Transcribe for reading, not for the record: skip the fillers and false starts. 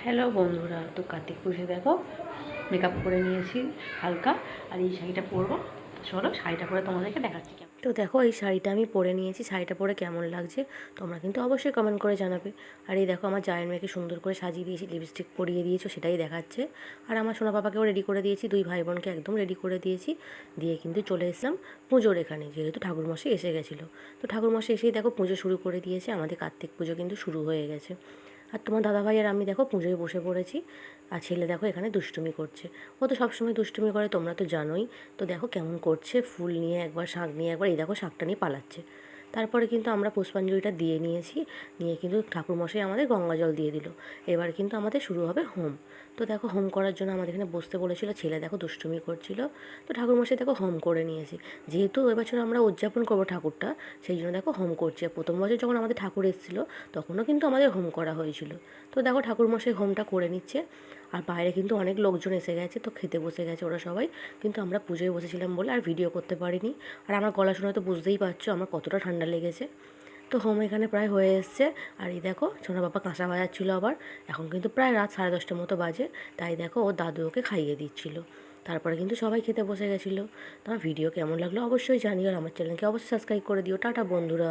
Hello বন্ধুরা, তো কার্তিক পুজো দেখো মেকআপ করে নিয়েছি হালকা। আর এই শাড়িটা পরবো, চলো শাড়িটা পরে তোমাদেরকে দেখাচ্ছি কেমন। তো দেখো এই শাড়িটা আমি পরে নিয়েছি, শাড়িটা পরে কেমন লাগছে তোমরা কিন্তু অবশ্যই কমেন্ট করে জানাবে। আর এই দেখো আমার জায়ের মেয়েকে সুন্দর করে সাজিয়ে দিয়েছি, লিপস্টিক পরিয়ে দিয়েছো সেটাই দেখাচ্ছে। আর আমার সোনা পাপাকেও রেডি করে দিয়েছি, দুই ভাই বোনকে একদম রেডি করে দিয়েছি। দিয়ে কিন্তু চলে এসলাম পুজোর এখানে, যেহেতু ঠাকুরমশাই এসে গেছিলো। তো ঠাকুরমশাই এসেই দেখো পুজো শুরু করে দিয়েছে, আমাদের কার্তিক পুজো কিন্তু শুরু হয়ে গেছে। আর তোমার দাদাভাই আর আমি দেখো পুজোয় বসে পড়েছি। আর ছেলে দেখো এখানে দুষ্টুমি করছে, ও তো সবসময় দুষ্টুমি করে, তোমরা তো জানোই। তো দেখো কেমন করছে, ফুল নিয়ে একবার, শাঁখ নিয়ে একবার, এই দেখো শাঁখটা নিয়ে পালাচ্ছে। তারপরে কিন্তু আমরা পুষ্পাঞ্জলিটা দিয়ে নিয়েছি, নিয়ে কিন্তু ঠাকুরমশাই আমাদের গঙ্গা জল দিয়ে দিল। এবার কিন্তু আমাদের শুরু হবে হোম। তো দেখো হোম করার জন্য আমাদের এখানে বসতে বলেছিল, ছেলে দেখো দুষ্টুমি করছিল। তো ঠাকুরমশাই দেখো হোম করে নিয়েছি, যেহেতু এবছর আমরা উদযাপন করবো ঠাকুরটা, সেই জন্য দেখো হোম করছি। আর প্রথম বছর যখন আমাদের ঠাকুর এসেছিলো তখনও কিন্তু আমাদের হোম করা হয়েছিল। তো দেখো ঠাকুরমশাই হোমটা করে নিচ্ছে। আর বাইরে কিন্তু অনেক লোকজন এসে গেছে, তো খেতে বসে গেছে ওরা সবাই। কিন্তু আমরা পুজোয় বসেছিলাম বলে আর ভিডিও করতে পারিনি। আর আমার গলা শুনে তো বুঝতেই পারছো আমার কতটা ঠান্ডা লেগেছে। তো হোম এখানে প্রায় হয়ে এসছে। আর এই দেখো সোনা বাবা কাঁসা বাজাচ্ছিলো আবার। এখন কিন্তু প্রায় রাত 10:30 মতো বাজে। তাই দেখো ওর দাদু ওকে খাইয়ে দিচ্ছিলো। তারপরে কিন্তু সবাই খেতে বসে গেছিলো। তোমার ভিডিও কেমন লাগলো অবশ্যই জানিও, আর আমার চ্যানেলকে অবশ্যই সাবস্ক্রাইব করে দিও। টাটা বন্ধুরা।